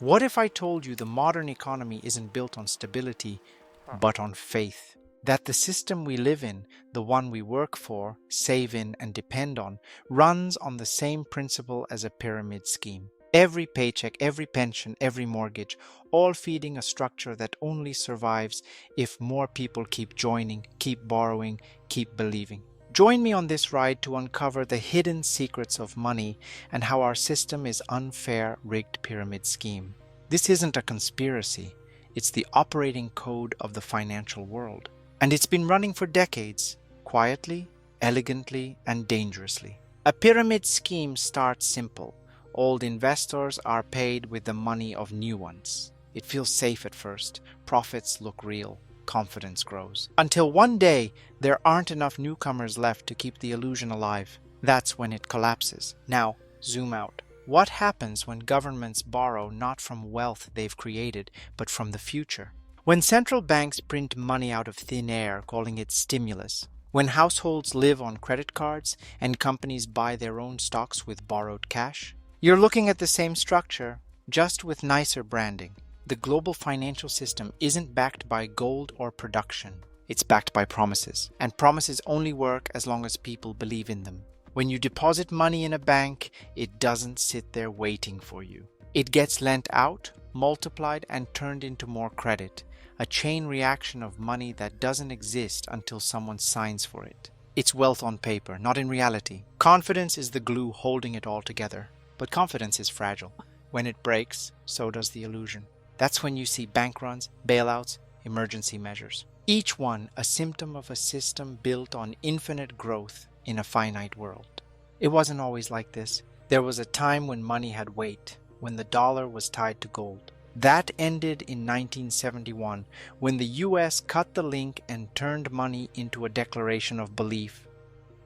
What if I told you the modern economy isn't built on stability, Huh. but on faith? That the system we live in, the one we work for, save in, and depend on, runs on the same principle as a pyramid scheme. Every paycheck, every pension, every mortgage, all feeding a structure that only survives if more people keep joining, keep borrowing, keep believing. Join me on this ride to uncover the hidden secrets of money and how our system is unfair, rigged pyramid scheme. This isn't a conspiracy, it's the operating code of the financial world. And it's been running for decades, quietly, elegantly, and dangerously. A pyramid scheme starts simple. Old investors are paid with the money of new ones. It feels safe at first, profits look real, confidence grows. Until one day, there aren't enough newcomers left to keep the illusion alive. That's when it collapses. Now, zoom out. What happens when governments borrow not from wealth they've created, but from the future? When central banks print money out of thin air, calling it stimulus, when households live on credit cards and companies buy their own stocks with borrowed cash, you're looking at the same structure, just with nicer branding. The global financial system isn't backed by gold or production. It's backed by promises. And promises only work as long as people believe in them. When you deposit money in a bank, it doesn't sit there waiting for you. It gets lent out, multiplied, and turned into more credit. A chain reaction of money that doesn't exist until someone signs for it. It's wealth on paper, not in reality. Confidence is the glue holding it all together. But confidence is fragile. When it breaks, so does the illusion. That's when you see bank runs, bailouts, emergency measures. Each one a symptom of a system built on infinite growth in a finite world. It wasn't always like this. There was a time when money had weight, when the dollar was tied to gold. That ended in 1971, when the US cut the link and turned money into a declaration of belief.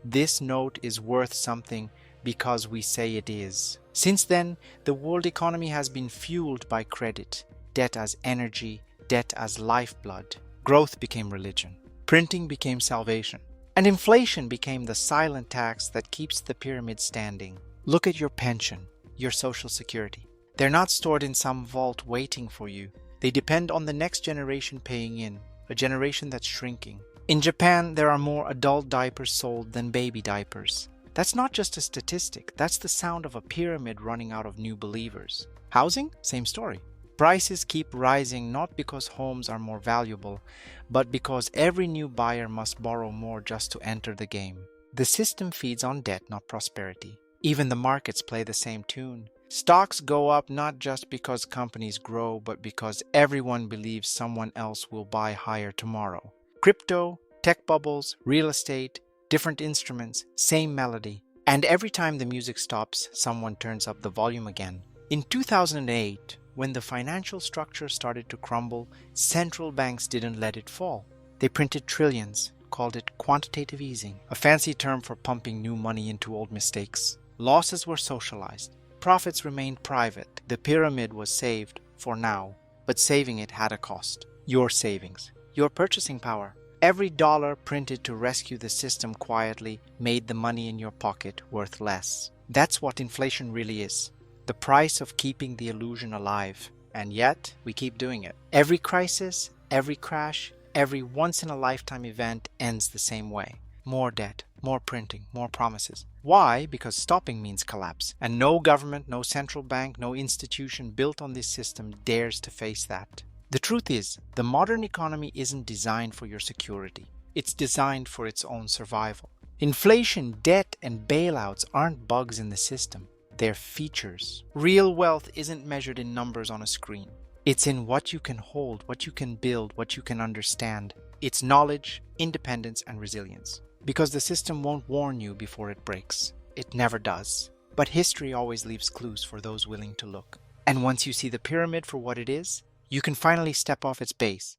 This note is worth something because we say it is. Since then, the world economy has been fueled by credit, debt as energy, debt as lifeblood. Growth became religion. Printing became salvation. And inflation became the silent tax that keeps the pyramid standing. Look at your pension, your social security. They're not stored in some vault waiting for you. They depend on the next generation paying in, a generation that's shrinking. In Japan, there are more adult diapers sold than baby diapers. That's not just a statistic, that's the sound of a pyramid running out of new believers. Housing? Same story. Prices keep rising not because homes are more valuable, but because every new buyer must borrow more just to enter the game. The system feeds on debt, not prosperity. Even the markets play the same tune. Stocks go up not just because companies grow, but because everyone believes someone else will buy higher tomorrow. Crypto, tech bubbles, real estate, different instruments, same melody. And every time the music stops, someone turns up the volume again. In 2008, when the financial structure started to crumble, central banks didn't let it fall. They printed trillions, called it quantitative easing, a fancy term for pumping new money into old mistakes. Losses were socialized. Profits remained private. The pyramid was saved, for now, but saving it had a cost. Your savings, your purchasing power. Every dollar printed to rescue the system quietly made the money in your pocket worth less. That's what inflation really is. The price of keeping the illusion alive. And yet, we keep doing it. Every crisis, every crash, every once-in-a-lifetime event ends the same way. More debt, more printing, more promises. Why? Because stopping means collapse. And no government, no central bank, no institution built on this system dares to face that. The truth is, the modern economy isn't designed for your security. It's designed for its own survival. Inflation, debt, and bailouts aren't bugs in the system. They're features. Real wealth isn't measured in numbers on a screen. It's in what you can hold, what you can build, what you can understand. It's knowledge, independence, and resilience. Because the system won't warn you before it breaks. It never does. But history always leaves clues for those willing to look. And once you see the pyramid for what it is, you can finally step off its base